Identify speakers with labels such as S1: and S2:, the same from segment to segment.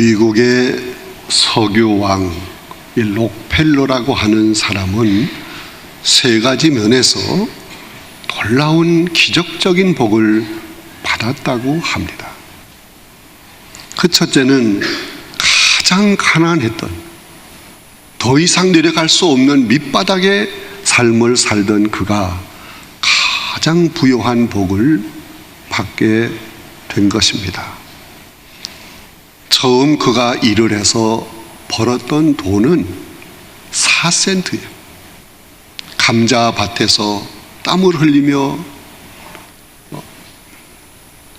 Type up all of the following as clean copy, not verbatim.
S1: 미국의 석유왕 록펠러라고 하는 사람은 세 가지 면에서 놀라운 기적적인 복을 받았다고 합니다. 그 첫째는 가장 가난했던, 더 이상 내려갈 수 없는 밑바닥의 삶을 살던 그가 가장 부유한 복을 받게 된 것입니다. 처음 그가 일을 해서 벌었던 돈은 4센트예요. 감자밭에서 땀을 흘리며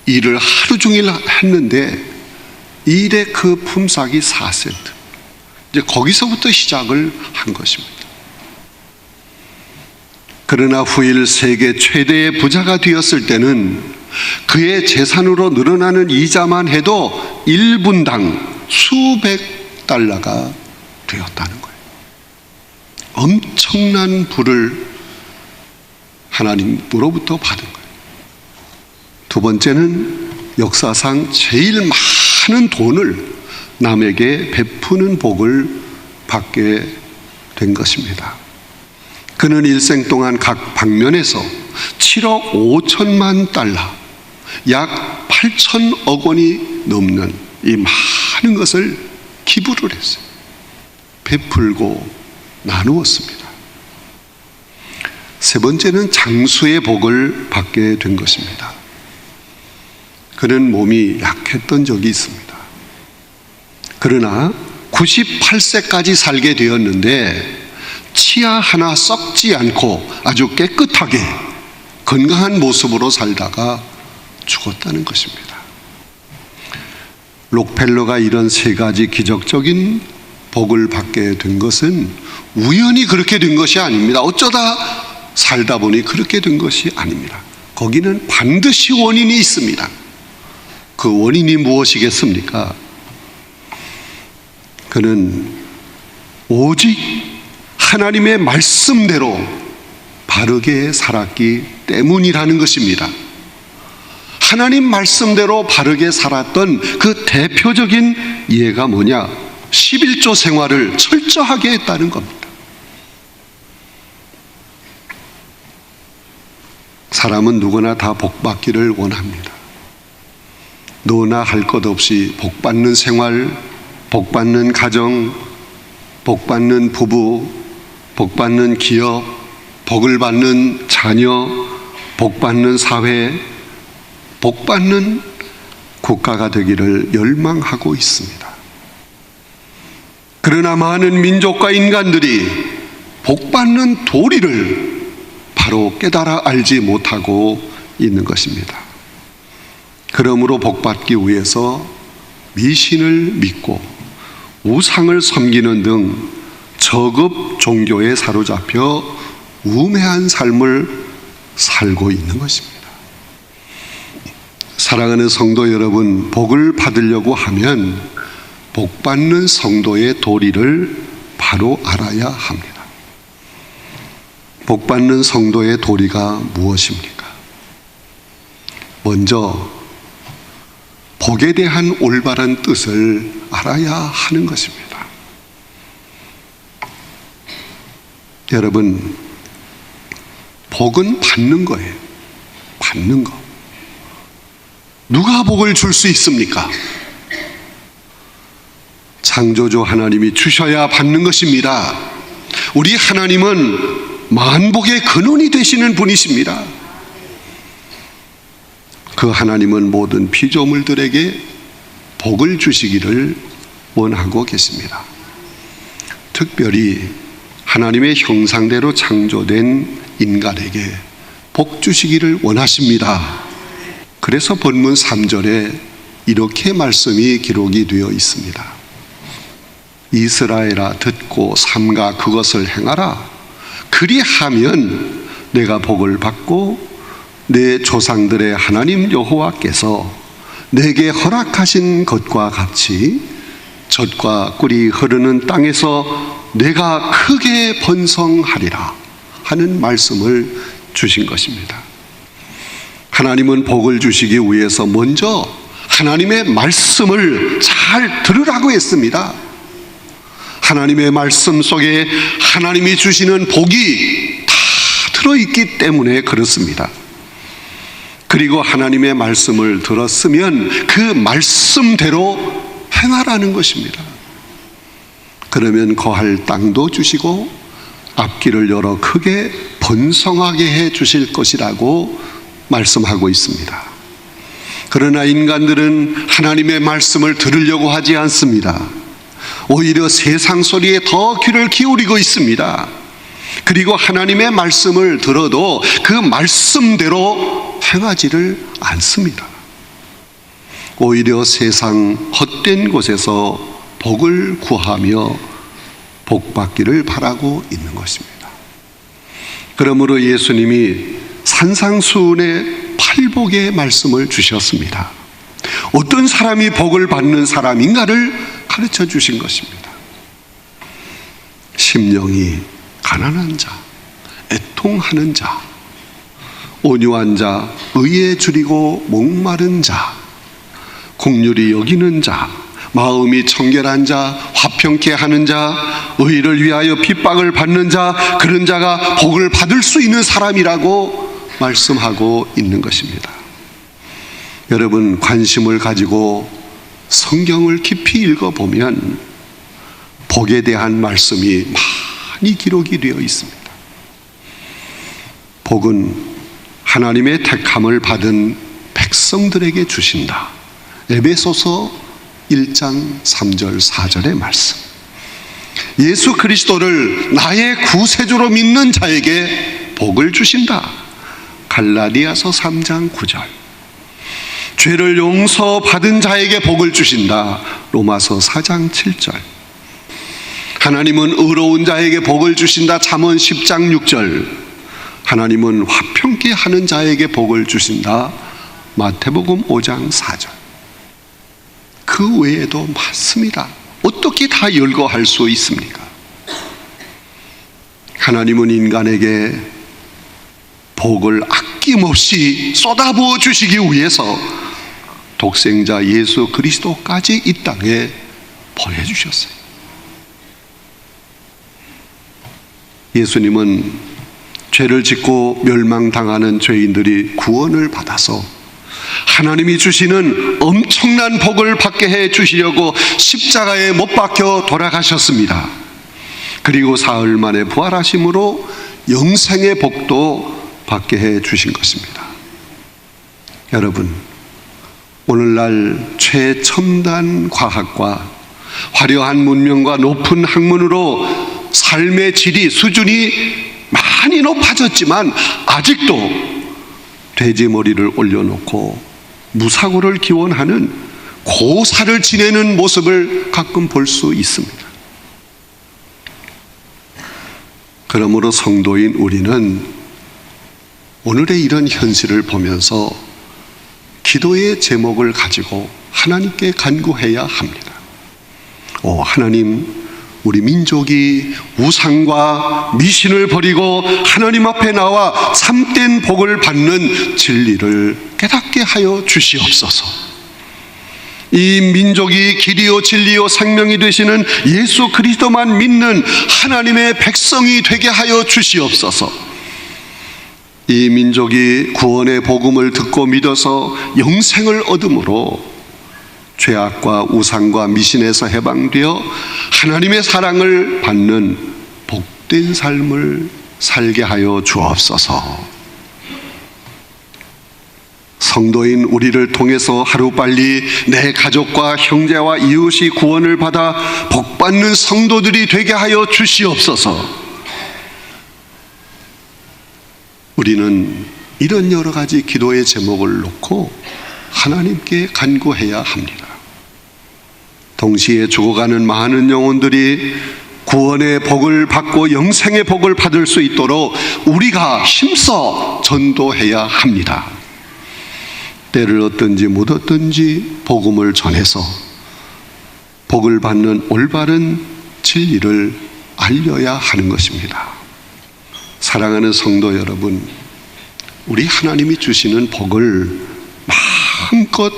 S1: 일을 하루 종일 했는데 일의 그 품삯이 4센트. 이제 거기서부터 시작을 한 것입니다. 그러나 후일 세계 최대의 부자가 되었을 때는 그의 재산으로 늘어나는 이자만 해도 1분당 수백 달러가 되었다는 거예요. 엄청난 부를 하나님으로부터 받은 거예요. 두 번째는 역사상 제일 많은 돈을 남에게 베푸는 복을 받게 된 것입니다. 그는 일생 동안 각 방면에서 7억 5천만 달러, 약 8천억 원이 넘는 이 많은 것을 기부를 했어요. 베풀고 나누었습니다. 세 번째는 장수의 복을 받게 된 것입니다. 그는 몸이 약했던 적이 있습니다. 그러나 98세까지 살게 되었는데 치아 하나 썩지 않고 아주 깨끗하게 건강한 모습으로 살다가 죽었다는 것입니다. 록펠러가 이런 세 가지 기적적인 복을 받게 된 것은 우연히 그렇게 된 것이 아닙니다. 어쩌다 살다 보니 그렇게 된 것이 아닙니다. 거기는 반드시 원인이 있습니다. 그 원인이 무엇이겠습니까? 그는 오직 하나님의 말씀대로 바르게 살았기 때문이라는 것입니다. 하나님 말씀대로 바르게 살았던 그 대표적인 예가 뭐냐? 11조 생활을 철저하게 했다는 겁니다. 사람은 누구나 다 복받기를 원합니다. 너나 할 것 없이 복받는 생활, 복받는 가정, 복받는 부부, 복받는 기업, 복을 받는 자녀, 복받는 사회, 복받는 국가가 되기를 열망하고 있습니다. 그러나 많은 민족과 인간들이 복받는 도리를 바로 깨달아 알지 못하고 있는 것입니다. 그러므로 복받기 위해서 미신을 믿고 우상을 섬기는 등 저급 종교에 사로잡혀 우매한 삶을 살고 있는 것입니다. 사랑하는 성도 여러분, 복을 받으려고 하면 복받는 성도의 도리를 바로 알아야 합니다. 복받는 성도의 도리가 무엇입니까? 먼저 복에 대한 올바른 뜻을 알아야 하는 것입니다. 여러분, 복은 받는 거예요. 받는 거. 누가 복을 줄 수 있습니까? 창조주 하나님이 주셔야 받는 것입니다. 우리 하나님은 만복의 근원이 되시는 분이십니다. 그 하나님은 모든 피조물들에게 복을 주시기를 원하고 계십니다. 특별히 하나님의 형상대로 창조된 인간에게 복 주시기를 원하십니다. 그래서 본문 3절에 이렇게 말씀이 기록이 되어 있습니다. 이스라엘아, 듣고 삼가 그것을 행하라. 그리하면 내가 복을 받고 내 조상들의 하나님 여호와께서 내게 허락하신 것과 같이 젖과 꿀이 흐르는 땅에서 내가 크게 번성하리라 하는 말씀을 주신 것입니다. 하나님은 복을 주시기 위해서 먼저 하나님의 말씀을 잘 들으라고 했습니다. 하나님의 말씀 속에 하나님이 주시는 복이 다 들어있기 때문에 그렇습니다. 그리고 하나님의 말씀을 들었으면 그 말씀대로 행하라는 것입니다. 그러면 거할 땅도 주시고 앞길을 열어 크게 번성하게 해 주실 것이라고 말씀하고 있습니다. 그러나 인간들은 하나님의 말씀을 들으려고 하지 않습니다. 오히려 세상 소리에 더 귀를 기울이고 있습니다. 그리고 하나님의 말씀을 들어도 그 말씀대로 행하지를 않습니다. 오히려 세상 헛된 곳에서 복을 구하며 복받기를 바라고 있는 것입니다. 그러므로 예수님이 산상수훈의 팔복의 말씀을 주셨습니다. 어떤 사람이 복을 받는 사람인가를 가르쳐 주신 것입니다. 심령이 가난한 자, 애통하는 자, 온유한 자, 의에 줄이고 목마른 자, 긍휼히 여기는 자, 마음이 청결한 자, 화평케 하는 자, 의를 위하여 핍박을 받는 자, 그런 자가 복을 받을 수 있는 사람이라고 말씀하고 있는 것입니다. 여러분, 관심을 가지고 성경을 깊이 읽어보면 복에 대한 말씀이 많이 기록이 되어 있습니다. 복은 하나님의 택함을 받은 백성들에게 주신다. 에베소서 1장 3절 4절의 말씀. 예수 그리스도를 나의 구세주로 믿는 자에게 복을 주신다. 갈라디아서 3장 9절. 죄를 용서받은 자에게 복을 주신다. 로마서 4장 7절. 하나님은 의로운 자에게 복을 주신다. 잠언 10장 6절. 하나님은 화평케 하는 자에게 복을 주신다. 마태복음 5장 4절. 그 외에도 많습니다. 어떻게 다 열거할 수 있습니까? 하나님은 인간에게 복을 아낌없이 쏟아부어 주시기 위해서 독생자 예수 그리스도까지 이 땅에 보내주셨어요. 예수님은 죄를 짓고 멸망당하는 죄인들이 구원을 받아서 하나님이 주시는 엄청난 복을 받게 해 주시려고 십자가에 못 박혀 돌아가셨습니다. 그리고 사흘 만에 부활하심으로 영생의 복도 받게 해 주신 것입니다. 여러분, 오늘날 최첨단 과학과 화려한 문명과 높은 학문으로 삶의 질이, 수준이 많이 높아졌지만 아직도 돼지 머리를 올려놓고 무사고를 기원하는 고사를 지내는 모습을 가끔 볼 수 있습니다. 그러므로 성도인 우리는 오늘의 이런 현실을 보면서 기도의 제목을 가지고 하나님께 간구해야 합니다. 하나님, 우리 민족이 우상과 미신을 버리고 하나님 앞에 나와 참된 복을 받는 진리를 깨닫게 하여 주시옵소서. 이 민족이 길이요 진리요 생명이 되시는 예수 그리스도만 믿는 하나님의 백성이 되게 하여 주시옵소서. 이 민족이 구원의 복음을 듣고 믿어서 영생을 얻음으로 죄악과 우상과 미신에서 해방되어 하나님의 사랑을 받는 복된 삶을 살게 하여 주옵소서. 성도인 우리를 통해서 하루빨리 내 가족과 형제와 이웃이 구원을 받아 복받는 성도들이 되게 하여 주시옵소서. 우리는 이런 여러 가지 기도의 제목을 놓고 하나님께 간구해야 합니다. 동시에 죽어가는 많은 영혼들이 구원의 복을 받고 영생의 복을 받을 수 있도록 우리가 힘써 전도해야 합니다. 때를 얻든지 못 얻든지 복음을 전해서 복을 받는 올바른 진리를 알려야 하는 것입니다. 사랑하는 성도 여러분, 우리 하나님이 주시는 복을 마음껏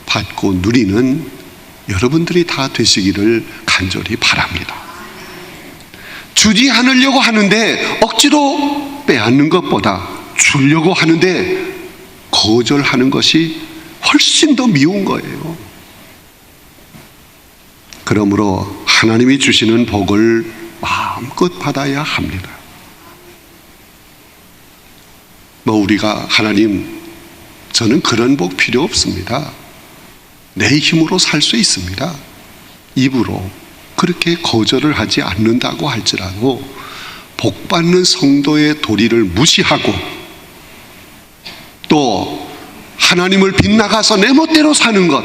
S1: 받고 누리는 여러분들이 다 되시기를 간절히 바랍니다. 주지 않으려고 하는데 억지로 빼앗는 것보다 주려고 하는데 거절하는 것이 훨씬 더 미운 거예요. 그러므로 하나님이 주시는 복을 마음껏 받아야 합니다. 우리가 하나님, 저는 그런 복 필요 없습니다. 내 힘으로 살 수 있습니다. 입으로 그렇게 거절을 하지 않는다고 할지라도 복받는 성도의 도리를 무시하고 또 하나님을 빗나가서 내 멋대로 사는 것,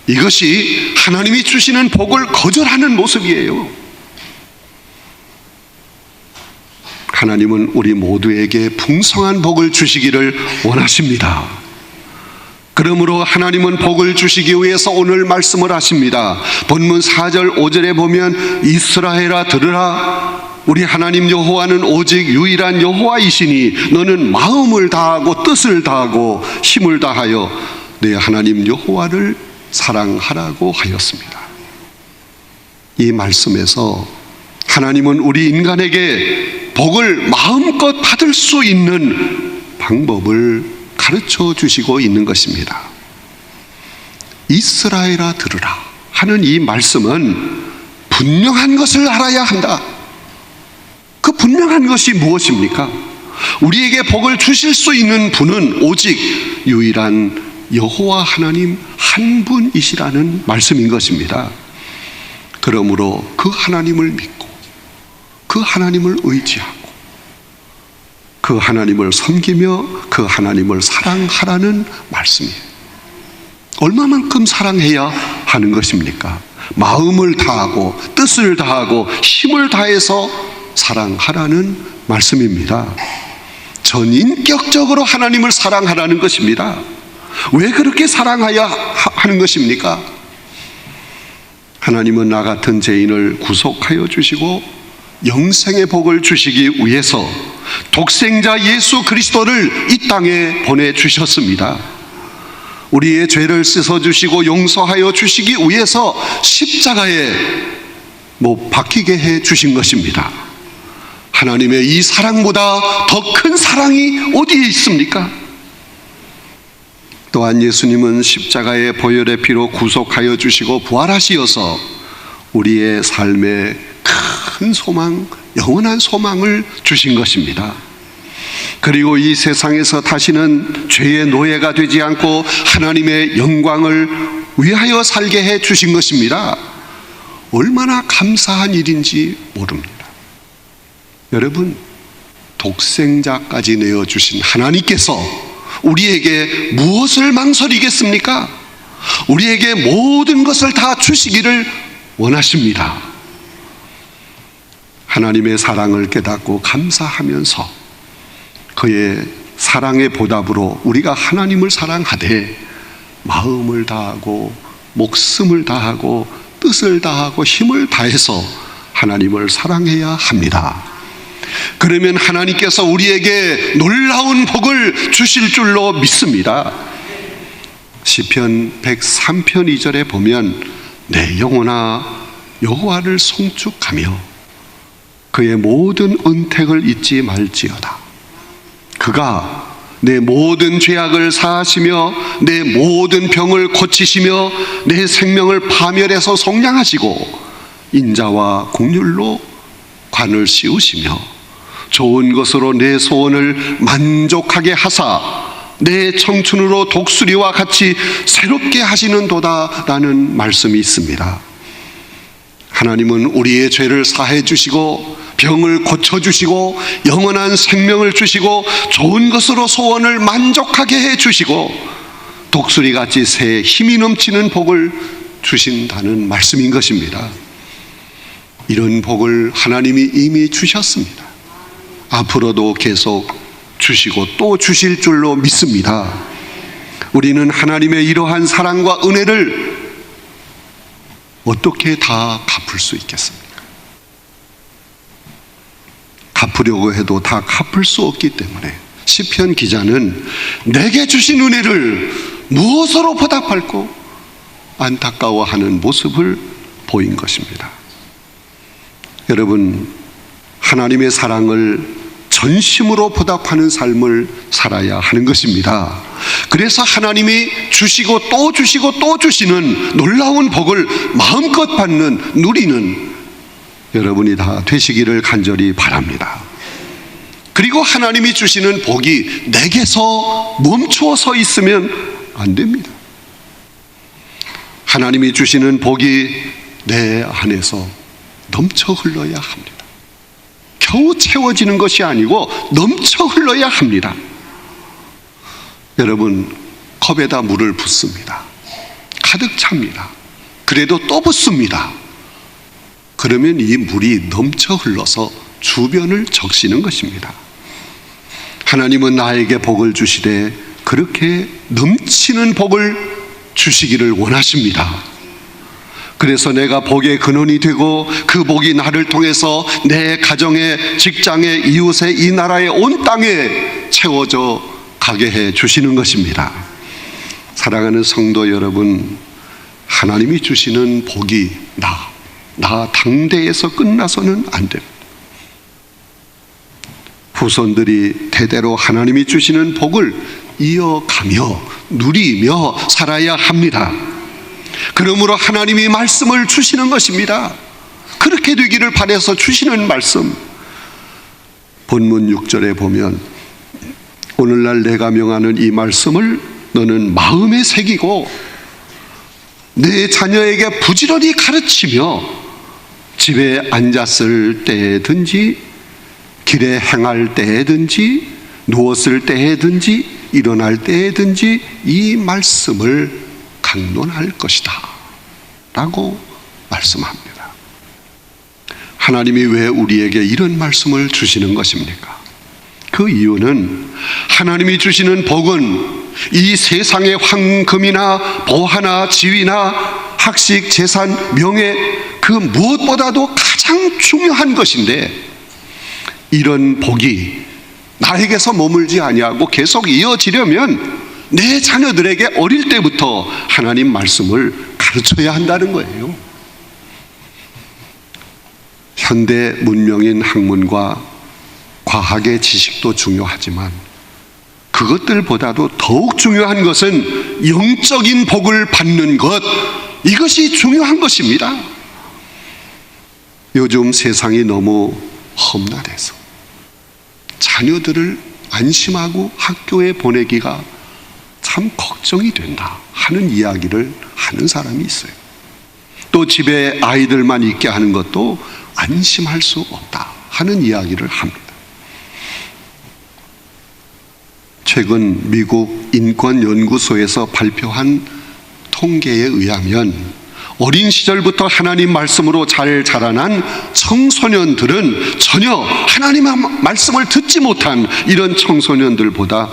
S1: 이것이 하나님이 주시는 복을 거절하는 모습이에요. 하나님은 우리 모두에게 풍성한 복을 주시기를 원하십니다. 그러므로 하나님은 복을 주시기 위해서 오늘 말씀을 하십니다. 본문 4절 5절에 보면 이스라엘아 들으라, 우리 하나님 여호와는 오직 유일한 여호와이시니 너는 마음을 다하고 뜻을 다하고 힘을 다하여 내 하나님 여호와를 사랑하라고 하였습니다. 이 말씀에서 하나님은 우리 인간에게 복을 마음껏 받을 수 있는 방법을 가르쳐 주시고 있는 것입니다. 이스라엘아 들으라 하는 이 말씀은 분명한 것을 알아야 한다. 그 분명한 것이 무엇입니까? 우리에게 복을 주실 수 있는 분은 오직 유일한 여호와 하나님 한 분이시라는 말씀인 것입니다. 그러므로 그 하나님을 믿고 그 하나님을 의지하고 그 하나님을 섬기며 그 하나님을 사랑하라는 말씀이에요. 얼마만큼 사랑해야 하는 것입니까? 마음을 다하고 뜻을 다하고 힘을 다해서 사랑하라는 말씀입니다. 전인격적으로 하나님을 사랑하라는 것입니다. 왜 그렇게 사랑해야 하는 것입니까? 하나님은 나 같은 죄인을 구속하여 주시고 영생의 복을 주시기 위해서 독생자 예수 그리스도를 이 땅에 보내주셨습니다. 우리의 죄를 씻어주시고 용서하여 주시기 위해서 십자가에 못 박히게 해 주신 것입니다. 하나님의 이 사랑보다 더 큰 사랑이 어디에 있습니까? 또한 예수님은 십자가의 보혈의 피로 구속하여 주시고 부활하시어서 우리의 삶에 큰 소망, 영원한 소망을 주신 것입니다. 그리고 이 세상에서 다시는 죄의 노예가 되지 않고 하나님의 영광을 위하여 살게 해 주신 것입니다. 얼마나 감사한 일인지 모릅니다. 여러분, 독생자까지 내어주신 하나님께서 우리에게 무엇을 망설이겠습니까? 우리에게 모든 것을 다 주시기를 원하십니다. 하나님의 사랑을 깨닫고 감사하면서 그의 사랑의 보답으로 우리가 하나님을 사랑하되 마음을 다하고 목숨을 다하고 뜻을 다하고 힘을 다해서 하나님을 사랑해야 합니다. 그러면 하나님께서 우리에게 놀라운 복을 주실 줄로 믿습니다. 시편 103편 2절에 보면 내 영혼아 여호와를 송축하며 그의 모든 은택을 잊지 말지어다. 그가 내 모든 죄악을 사하시며 내 모든 병을 고치시며 내 생명을 파멸해서 속량하시고 인자와 긍휼로 관을 씌우시며 좋은 것으로 내 소원을 만족하게 하사 내 청춘으로 독수리와 같이 새롭게 하시는도다라는 말씀이 있습니다. 하나님은 우리의 죄를 사해 주시고 병을 고쳐주시고 영원한 생명을 주시고 좋은 것으로 소원을 만족하게 해주시고 독수리같이 새 힘이 넘치는 복을 주신다는 말씀인 것입니다. 이런 복을 하나님이 이미 주셨습니다. 앞으로도 계속 주시고 또 주실 줄로 믿습니다. 우리는 하나님의 이러한 사랑과 은혜를 어떻게 다 갚을 수 있겠습니까? 갚으려고 해도 다 갚을 수 없기 때문에 시편 기자는 내게 주신 은혜를 무엇으로 보답할까 안타까워하는 모습을 보인 것입니다. 여러분, 하나님의 사랑을 전심으로 보답하는 삶을 살아야 하는 것입니다. 그래서 하나님이 주시고 또 주시고 또 주시는 놀라운 복을 마음껏 받는, 누리는 여러분이 다 되시기를 간절히 바랍니다. 그리고 하나님이 주시는 복이 내게서 멈추어 서 있으면 안 됩니다. 하나님이 주시는 복이 내 안에서 넘쳐 흘러야 합니다. 겨우 채워지는 것이 아니고 넘쳐 흘러야 합니다. 여러분, 컵에다 물을 붓습니다. 가득 찹니다. 그래도 또 붓습니다. 그러면 이 물이 넘쳐 흘러서 주변을 적시는 것입니다. 하나님은 나에게 복을 주시되 그렇게 넘치는 복을 주시기를 원하십니다. 그래서 내가 복의 근원이 되고 그 복이 나를 통해서 내 가정에, 직장에, 이웃에, 이 나라의 온 땅에 채워져 가게 해 주시는 것입니다. 사랑하는 성도 여러분, 하나님이 주시는 복이 나 당대에서 끝나서는 안 됩니다. 후손들이 대대로 하나님이 주시는 복을 이어가며 누리며 살아야 합니다. 그러므로 하나님이 말씀을 주시는 것입니다. 그렇게 되기를 바라서 주시는 말씀, 본문 6절에 보면 오늘날 내가 명하는 이 말씀을 너는 마음에 새기고 내 자녀에게 부지런히 가르치며 집에 앉았을 때든지 길에 행할 때든지 누웠을 때든지 일어날 때든지 이 말씀을 강론할 것이다 라고 말씀합니다. 하나님이 왜 우리에게 이런 말씀을 주시는 것입니까? 그 이유는 하나님이 주시는 복은 이 세상의 황금이나 보화나 지위나 학식, 재산, 명예 그 무엇보다도 가장 중요한 것인데, 이런 복이 나에게서 머물지 아니하고 계속 이어지려면 내 자녀들에게 어릴 때부터 하나님 말씀을 가르쳐야 한다는 거예요. 현대 문명인 학문과 과학의 지식도 중요하지만 그것들보다도 더욱 중요한 것은 영적인 복을 받는 것, 이것이 중요한 것입니다. 요즘 세상이 너무 험난해서 자녀들을 안심하고 학교에 보내기가 참 걱정이 된다 하는 이야기를 하는 사람이 있어요. 또 집에 아이들만 있게 하는 것도 안심할 수 없다 하는 이야기를 합니다. 최근 미국 인권연구소에서 발표한 통계에 의하면 어린 시절부터 하나님 말씀으로 잘 자라난 청소년들은 전혀 하나님의 말씀을 듣지 못한 이런 청소년들보다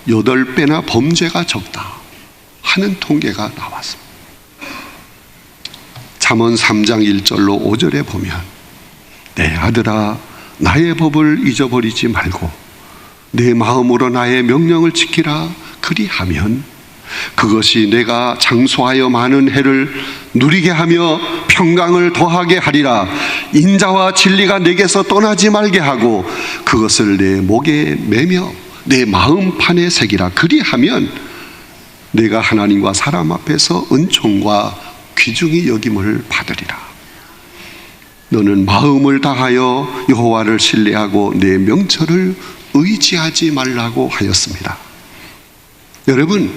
S1: 8배나 범죄가 적다 하는 통계가 나왔습니다. 잠언 3장 1절로 5절에 보면 내 아들아 나의 법을 잊어버리지 말고 내 마음으로 나의 명령을 지키라. 그리하면 그것이 내가 장수하여 많은 해를 누리게 하며 평강을 더하게 하리라. 인자와 진리가 내게서 떠나지 말게 하고 그것을 내 목에 매며 내 마음판에 새기라. 그리하면 내가 하나님과 사람 앞에서 은총과 귀중히 여김을 받으리라. 너는 마음을 다하여 여호와를 신뢰하고 내 명철을 의지하지 말라고 하였습니다. 여러분,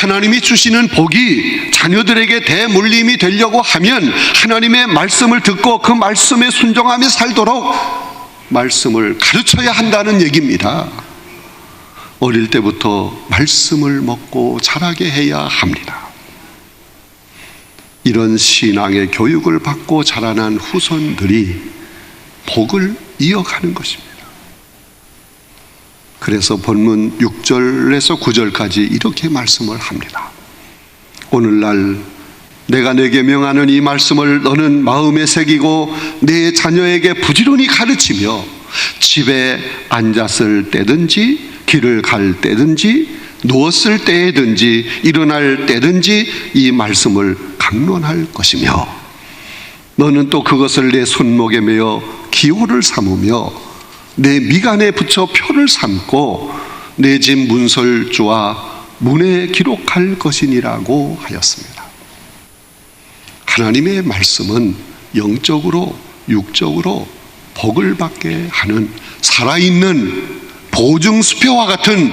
S1: 하나님이 주시는 복이 자녀들에게 대물림이 되려고 하면 하나님의 말씀을 듣고 그 말씀에 순종하며 살도록 말씀을 가르쳐야 한다는 얘기입니다. 어릴 때부터 말씀을 먹고 자라게 해야 합니다. 이런 신앙의 교육을 받고 자라난 후손들이 복을 이어가는 것입니다. 그래서 본문 6절에서 9절까지 이렇게 말씀을 합니다. 오늘날 내가 내게 명하는 이 말씀을 너는 마음에 새기고 내 자녀에게 부지런히 가르치며 집에 앉았을 때든지 길을 갈 때든지 누웠을 때든지 일어날 때든지 이 말씀을 강론할 것이며, 너는 또 그것을 내 손목에 매어 기호를 삼으며 내 미간에 붙여 표를 삼고 내 집 문설주와 문에 기록할 것이니라고 하였습니다. 하나님의 말씀은 영적으로 육적으로 복을 받게 하는 살아있는 보증수표와 같은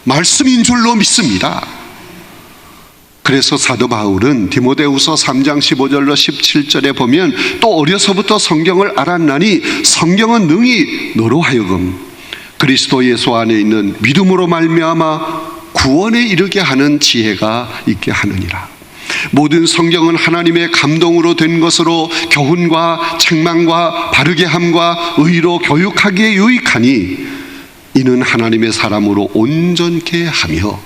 S1: 말씀인 줄로 믿습니다. 그래서 사도 바울은 디모데후서 3장 15절로 17절에 보면, 또 어려서부터 성경을 알았나니 성경은 능히 너로 하여금 그리스도 예수 안에 있는 믿음으로 말미암아 구원에 이르게 하는 지혜가 있게 하느니라. 모든 성경은 하나님의 감동으로 된 것으로 교훈과 책망과 바르게 함과 의로 교육하기에 유익하니 이는 하나님의 사람으로 온전케 하며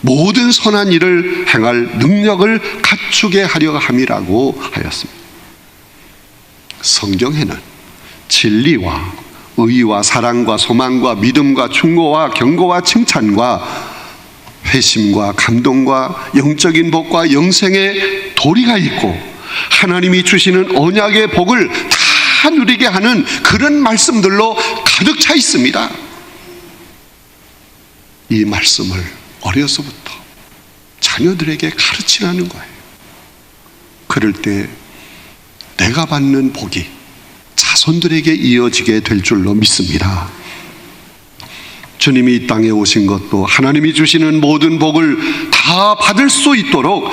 S1: 모든 선한 일을 행할 능력을 갖추게 하려 함이라고 하였습니다. 성경에는 진리와 의와 사랑과 소망과 믿음과 충고와 경고와 칭찬과 회심과 감동과 영적인 복과 영생의 도리가 있고 하나님이 주시는 언약의 복을 다 누리게 하는 그런 말씀들로 가득 차 있습니다. 이 말씀을 어려서부터 자녀들에게 가르치라는 거예요. 그럴 때 내가 받는 복이 자손들에게 이어지게 될 줄로 믿습니다. 주님이 이 땅에 오신 것도 하나님이 주시는 모든 복을 다 받을 수 있도록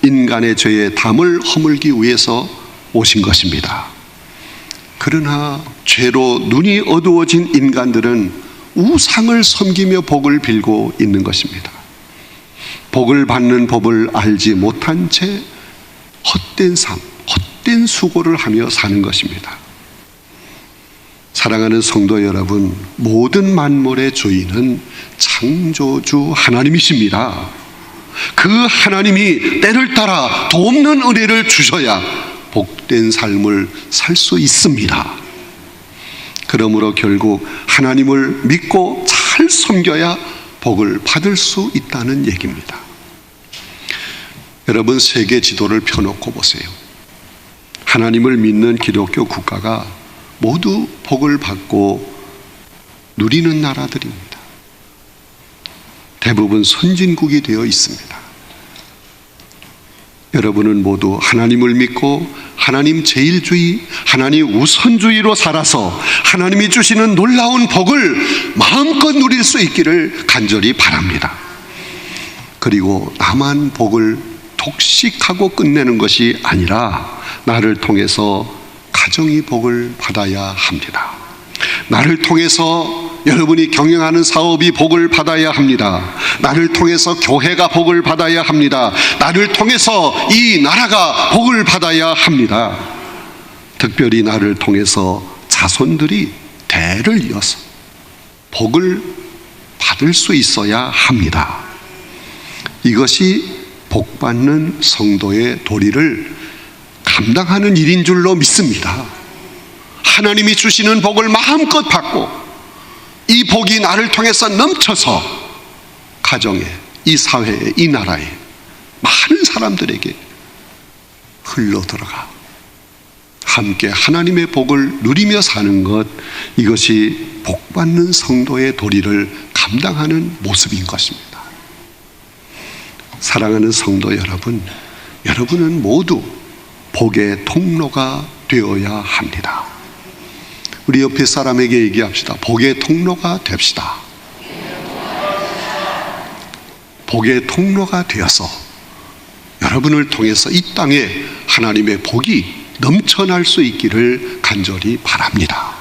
S1: 인간의 죄의 담을 허물기 위해서 오신 것입니다. 그러나 죄로 눈이 어두워진 인간들은 우상을 섬기며 복을 빌고 있는 것입니다. 복을 받는 법을 알지 못한 채 헛된 삶, 헛된 수고를 하며 사는 것입니다. 사랑하는 성도 여러분, 모든 만물의 주인은 창조주 하나님이십니다. 그 하나님이 때를 따라 돕는 은혜를 주셔야 복된 삶을 살 수 있습니다. 그러므로 결국 하나님을 믿고 잘 섬겨야 복을 받을 수 있다는 얘기입니다. 여러분, 세계 지도를 펴놓고 보세요. 하나님을 믿는 기독교 국가가 모두 복을 받고 누리는 나라들입니다. 대부분 선진국이 되어 있습니다. 여러분은 모두 하나님을 믿고 하나님 제일주의, 하나님 우선주의로 살아서 하나님이 주시는 놀라운 복을 마음껏 누릴 수 있기를 간절히 바랍니다. 그리고 나만 복을 독식하고 끝내는 것이 아니라 나를 통해서 가정이 복을 받아야 합니다. 나를 통해서 여러분이 경영하는 사업이 복을 받아야 합니다. 나를 통해서 교회가 복을 받아야 합니다. 나를 통해서 이 나라가 복을 받아야 합니다. 특별히 나를 통해서 자손들이 대를 이어서 복을 받을 수 있어야 합니다. 이것이 복받는 성도의 도리를 감당하는 일인 줄로 믿습니다. 하나님이 주시는 복을 마음껏 받고 이 복이 나를 통해서 넘쳐서 가정에, 이 사회에, 이 나라에 많은 사람들에게 흘러들어가 함께 하나님의 복을 누리며 사는 것, 이것이 복받는 성도의 도리를 감당하는 모습인 것입니다. 사랑하는 성도 여러분, 여러분은 모두 복의 통로가 되어야 합니다. 우리 옆에 사람에게 얘기합시다. 복의 통로가 됩시다. 복의 통로가 되어서 여러분을 통해서 이 땅에 하나님의 복이 넘쳐날 수 있기를 간절히 바랍니다.